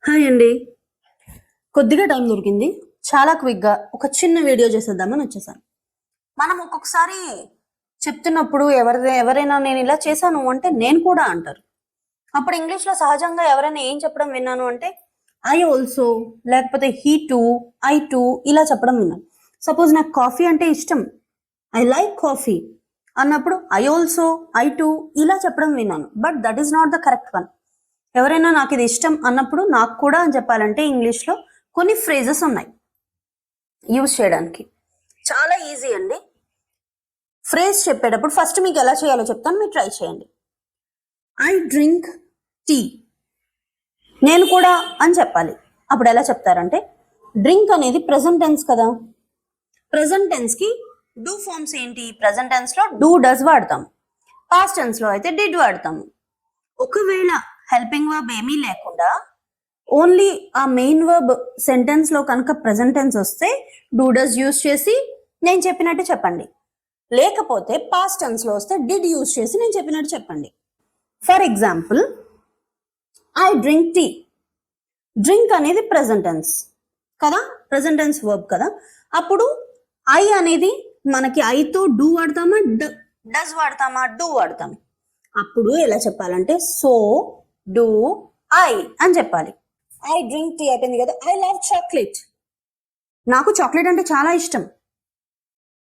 Hi అండి. కొద్దిగా time దొరికింది. చాలా క్విక్గా ఒక చిన్న వీడియో చేసేద్దామని వచ్చేసాను. మనం ఒక్కొక్కసారి చెప్తున్నప్పుడు ఎవరైనా నేను ఇలా చేశాను అంటే నేను కూడా అంటారు. అప్పుడు ఇంగ్లీష్లో సహజంగా ఎవరైనా ఏం చెప్పడం విన్నాను అంటే ఐ ఆల్సో, లేకపోతే హీ టూ, ఐ టూ ఇలా చెప్పడం విన్నాను. సపోజ్ నాకు కాఫీ అంటే ఇష్టం, ఐ లైక్ కాఫీ అన్నప్పుడు ఐ ఆల్సో, ఐ టూ ఇలా చెప్పడం విన్నాను. But that is not the correct one. ఎవరైనా నాకు ఇది ఇష్టం అన్నప్పుడు నాకు కూడా అని చెప్పాలంటే ఇంగ్లీష్లో కొన్ని ఫ్రేజెస్ ఉన్నాయి యూజ్ చేయడానికి. చాలా ఈజీ అండి. ఫ్రేజ్ చెప్పేటప్పుడు ఫస్ట్ మీకు ఎలా చేయాలో చెప్తాను, మీరు ట్రై చేయండి. ఐ డ్రింక్ టీ, నేను కూడా అని చెప్పాలి. అప్పుడు ఎలా చెప్తారంటే డ్రింక్ అనేది ప్రెజెంట్ టెన్స్ కదా, ప్రెజెంట్ టెన్స్కి డూ ఫార్మ్స్ ఏంటి? ప్రెజెంట్ టెన్స్లో డూ డస్ వాడతాం, పాస్ట్ టెన్స్లో అయితే డిడ్ వాడతాము. ఒకవేళ హెల్పింగ్ వర్బ్ ఏమీ లేకుండా ఓన్లీ ఆ మెయిన్ వర్బ్ సెంటెన్స్ లో కనుక ప్రెజెంట్ టెన్స్ వస్తే డూ డస్ యూజ్ చేసి నేను చెప్పినట్టు చెప్పండి. లేకపోతే పాస్ట్ టెన్స్ లో వస్తే డిడ్ యూజ్ చేసి నేను చెప్పినట్టు చెప్పండి. For example I drink tea. Drink అనేది ప్రెజెంట్ టెన్స్ కదా, ప్రెజెంట్ టెన్స్ వర్బ్ కదా. అప్పుడు ఐ అనేది మనకి ఐతో డూ వాడతామా, డస్ వాడతామా? డూ వాడతాం. అప్పుడు ఎలా చెప్పాలంటే సో డూ ఐ అని చెప్పాలి. ఐ డ్రింక్ టీ అయిపోయింది కదా. ఐ లవ్ చాక్లెట్, నాకు చాక్లెట్ అంటే చాలా ఇష్టం,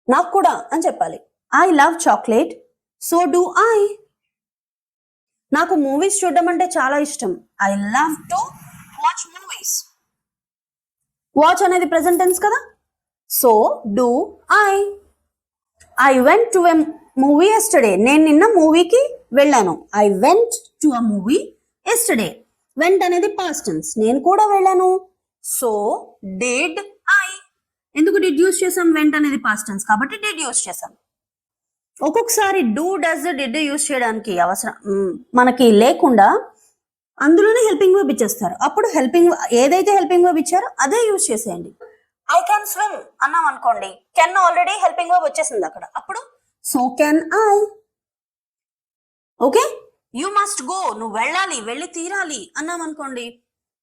నాకు కూడా అని చెప్పాలి. I love chocolate, so do I. నాకు మూవీస్ చూడడం అంటే చాలా ఇష్టం, I love to watch movies. Watch అనేది ప్రెజెంట్ టెన్స్ కదా, so do I. I went to a movie yesterday, నేను నిన్న మూవీకి వెళ్ళాను. I went to a movie yesterday. Vent అనేది పాస్ట్ టెన్స్, నేను కూడా వెళ్ళాను. So did I. ఎందుకు డిడ్ యూస్ చేసాం? వెంట్ అనేది పాస్ట్ టెన్స్ కాబట్టి డిడ్ యూస్ చేసాం. ఒక్కొక్కసారి డూ డస్ డిడ్ యూస్ చేయడానికి అవసరం మనకి లేకుండా అందులోనే హెల్పింగ్ వర్బ్ ఇచ్చేస్తారు. అప్పుడు ఏదైతే హెల్పింగ్ వర్బ్ ఇచ్చారో అదే యూస్ చేసేయండి. ఐ క్యాన్ స్విమ్ అన్నాం అనుకోండి, కెన్ ఆల్రెడీ హెల్పింగ్ వర్బ్ వచ్చేసింది అక్కడ. అప్పుడు so can I. Okay, you must go, నువ్వు వెళ్ళాలి, వెళ్ళి తీరాలి అన్నాం అనుకోండి,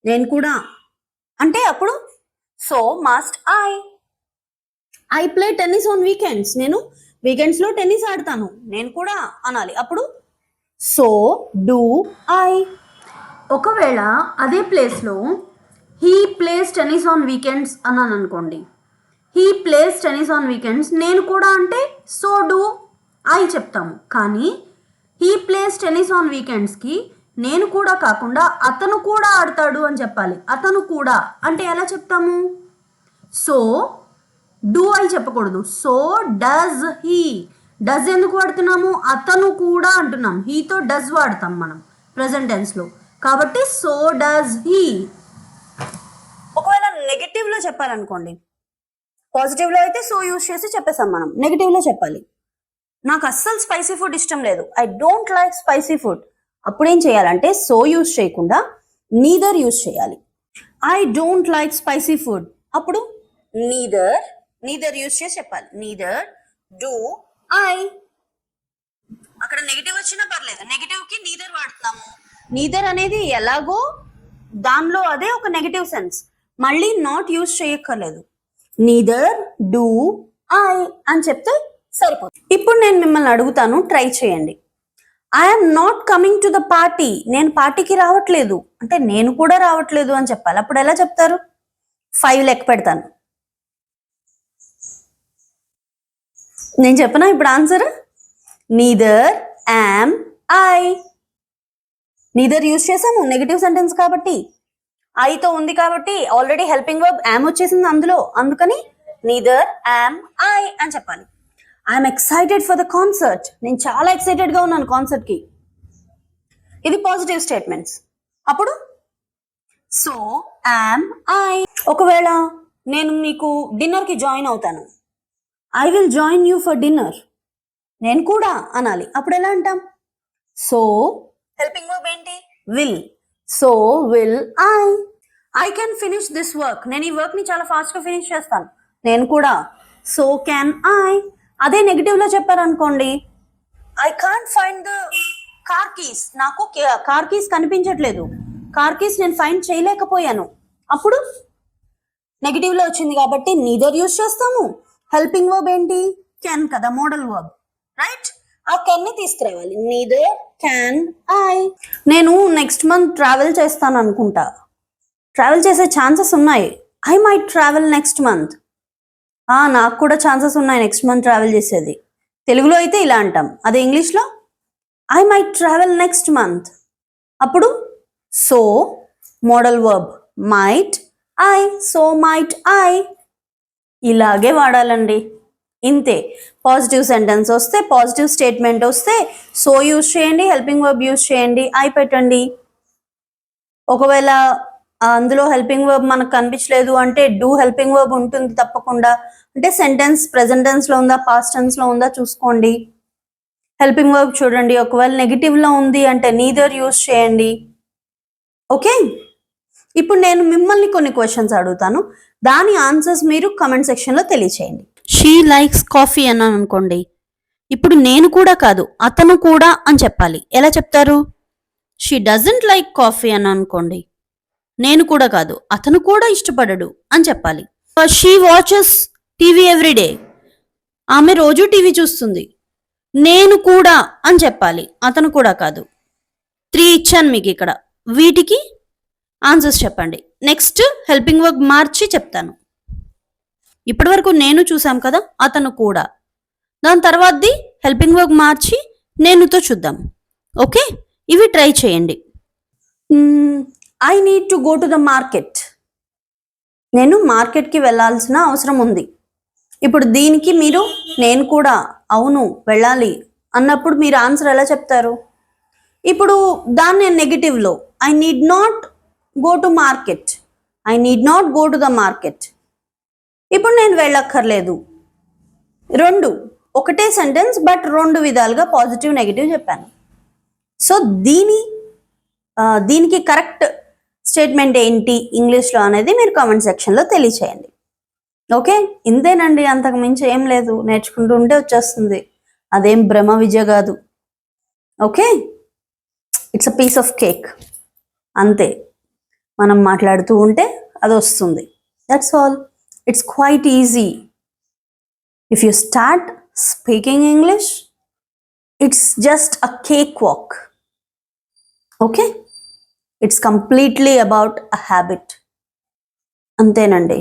నేను కూడా అంటే అప్పుడు so must I. I play tennis on weekends, నేను వీకెండ్స్ లో టెన్నిస్ ఆడతాను, నేను కూడా అనాలి. అప్పుడు సో డూ ఐ. ఒకవేళ అదే ప్లేస్లో he plays tennis on weekends అన్నాను అనుకోండి, he plays tennis on weekends, నేను కూడా అంటే సో డూ ఐ చెప్తాము. కానీ హీ ప్లేస్ టెన్నిస్ ఆన్ వీకెండ్స్కి నేను కూడా కాకుండా అతను కూడా ఆడతాడు అని చెప్పాలి. అతను కూడా అంటే ఎలా చెప్తాము? సో డూ ఐ చెప్పకూడదు, సో డస్ హీ. డస్ ఎందుకు వాడుతున్నాము? అతను కూడా అంటున్నాం, హీతో డస్ వాడతాం మనం ప్రెజెంట్ టెన్స్లో, కాబట్టి సో డస్ హీ. ఒకవేళ నెగటివ్లో చెప్పాలనుకోండి, పాజిటివ్లో అయితే సో యూజ్ చేసి చెప్పేసాం మనం, నెగటివ్లో చెప్పాలి. నాకు అస్సలు స్పైసీ ఫుడ్ ఇష్టం లేదు, I don't like spicy food. అప్పుడు ఏం చేయాలంటే సో యూజ్ చేయకుండా నీదర్ యూజ్ చేయాలి. I don't like spicy food, అప్పుడు నీదర్ యూజ్ చేసి చెప్పాలి. Neither do I. అక్కడ నెగిటివ్ వచ్చినా పర్లేదు, నెగిటివ్ కి నీదర్ వాడుతున్నాము. నీదర్ అనేది ఎలాగో దానిలో అదే ఒక నెగిటివ్ సెన్స్, మళ్ళీ నాట్ యూజ్ చేయక్కర్లేదు. నీదర్ డూ ఐ అని చెప్తే సరిపోతుంది. ఇప్పుడు నేను మిమ్మల్ని అడుగుతాను, ట్రై చేయండి. I'm not coming to the party, నేను పార్టీకి రావట్లేదు అంటే నేను కూడా రావట్లేదు అని చెప్పాలి. అప్పుడు ఎలా చెప్తారు? 5 లెక్క పెడతాను. నేను చెప్పనా ఇప్పుడు answer? Neither am I. Neither use చేసాము నెగిటివ్ సెంటెన్స్ కాబట్టి, ఐతో ఉంది కాబట్టి ఆల్రెడీ హెల్పింగ్ వర్బ్ యామ్ వచ్చేసింది అందులో, అందుకని నీదర్ యామ్ ఐ అని చెప్పాలి. I'm excited for the concert, నేను చాలా ఎక్సైటెడ్గా ఉన్నాను కాన్సర్ట్కి. ఇది పాజిటివ్ స్టేట్మెంట్స్. అప్పుడు సో యామ్ ఐ. ఒకవేళ నేను మీకు డిన్నర్కి జాయిన్ అవుతాను, I will join you for dinner, నేను కూడా అనాలి. అప్పుడు ఎలా అంటాం? సో హెల్పింగ్ వర్బ్ ఏంటి? Will, so will I. I can finish this work, నేను ఈ వర్క్ని చాలా ఫాస్ట్గా ఫినిష్ చేస్తాను, నేను కూడా, సో క్యాన్ ఐ. అదే నెగిటివ్లో చెప్పారనుకోండి, I can't find the car keys, నాకు కార్ కీస్ కనిపించట్లేదు, కార్ కీస్ నేను ఫైండ్ చేయలేకపోయాను. అప్పుడు నెగిటివ్ లో వచ్చింది కాబట్టి నీదర్ యూజ్ చేస్తాము. హెల్పింగ్ వర్బ్ ఏంటి? కెన్ కదా, మోడల్ వర్బ్, రైట్? ఆ కెన్ ని తీసుకురావాలి. Neither can I. నేను నెక్స్ట్ మంత్ ట్రావెల్ చేస్తాను అనుకుంటా. ట్రావెల్ చేసే ఛాన్సెస్ ఉన్నాయి. I might travel next month. నాకు కూడా ఛాన్సెస్ ఉన్నాయి నెక్స్ట్ మంత్ ట్రావెల్ చేసేది. తెలుగులో అయితే ఇలా అంటాం. అదే ఇంగ్లీష్లో I might travel next month. అప్పుడు so modal verb might I, so might I. ఇలాగే వాడాలండి. ఇంతే. పాజిటివ్ సెంటెన్స్ వస్తే, పాజిటివ్ స్టేట్మెంట్ వస్తే సో యూజ్ చేయండి, హెల్పింగ్ వర్బ్ యూజ్ చేయండి, ఐ పెట్టండి. ఒకవేళ అందులో హెల్పింగ్ వర్బ్ మనకు కనిపించలేదు అంటే డూ హెల్పింగ్ వర్బ్ ఉంటుంది తప్పకుండా. అంటే సెంటెన్స్ ప్రెజెంట్ టెన్స్ లో ఉందా, పాస్ట్ టెన్స్ లో ఉందా చూసుకోండి. హెల్పింగ్ వర్బ్ చూడండి. ఒకవేళ నెగిటివ్ లో ఉంది అంటే నీదర్ యూజ్ చేయండి. ఓకే, ఇప్పుడు నేను మిమ్మల్ని కొన్ని క్వశ్చన్స్ అడుగుతాను. దాని ఆన్సర్స్ మీరు కమెంట్ సెక్షన్ లో తెలియచేయండి. షీ లైక్స్ కాఫీ అన్నాను అనుకోండి. ఇప్పుడు నేను కూడా కాదు, అతను కూడా అని చెప్పాలి. ఎలా చెప్తారు? షీ డజంట్ లైక్ కాఫీ అని అనుకోండి. నేను కూడా కాదు, అతను కూడా ఇష్టపడడు అని చెప్పాలి. She watches TV everyday. ఆమె రోజు టీవీ చూస్తుంది. నేను కూడా అని చెప్పాలి, అతను కూడా కాదు. 3 ఇచ్చాను మీకు ఇక్కడ. వీటికి ఆన్సర్స్ చెప్పండి. నెక్స్ట్ హెల్పింగ్ వర్బ్ మార్చి చెప్తాను. ఇప్పటి వరకు నేను చూసాం కదా, అతను కూడా. దాని తర్వాతది హెల్పింగ్ వర్బ్ మార్చి నేనుతో చూద్దాం. ఓకే, ఇవి ట్రై చేయండి. I need to go to the market. నేను మార్కెట్కి వెళ్ళాల్సిన అవసరం ఉంది. ఇప్పుడు దీనికి మీరు నేను కూడా, అవును వెళ్ళాలి అన్నప్పుడు మీరు ఆన్సర్ ఎలా చెప్తారు? ఇప్పుడు దాన్ని నెగిటివ్లో I need not go to market, I need not go to the market. ఇప్పుడు నేను వెళ్ళక్కర్లేదు. రెండు ఒకటే సెంటెన్స్ బట్ రెండు విధాలుగా పాజిటివ్ నెగిటివ్ చెప్పాను. సో దీనికి కరెక్ట్ స్టేట్మెంట్ ఏంటి ఇంగ్లీష్లో అనేది మీరు కామెంట్ సెక్షన్లో తెలియచేయండి. ఓకే, ఇంతేనండి, అంతకు మించి ఏం లేదు. నేర్చుకుంటూ ఉంటే వచ్చేస్తుంది. అదేం బ్రహ్మ విద్య కాదు. Okay, it's a piece of cake. అంతే, మనం మాట్లాడుతూ ఉంటే అది వస్తుంది. That's all. It's quite easy. If you start speaking English, it's just a cake walk. Okay, it's completely about a habit. అంతేనండి,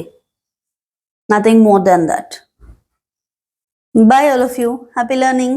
nothing more than that. Bye all of you. Happy learning.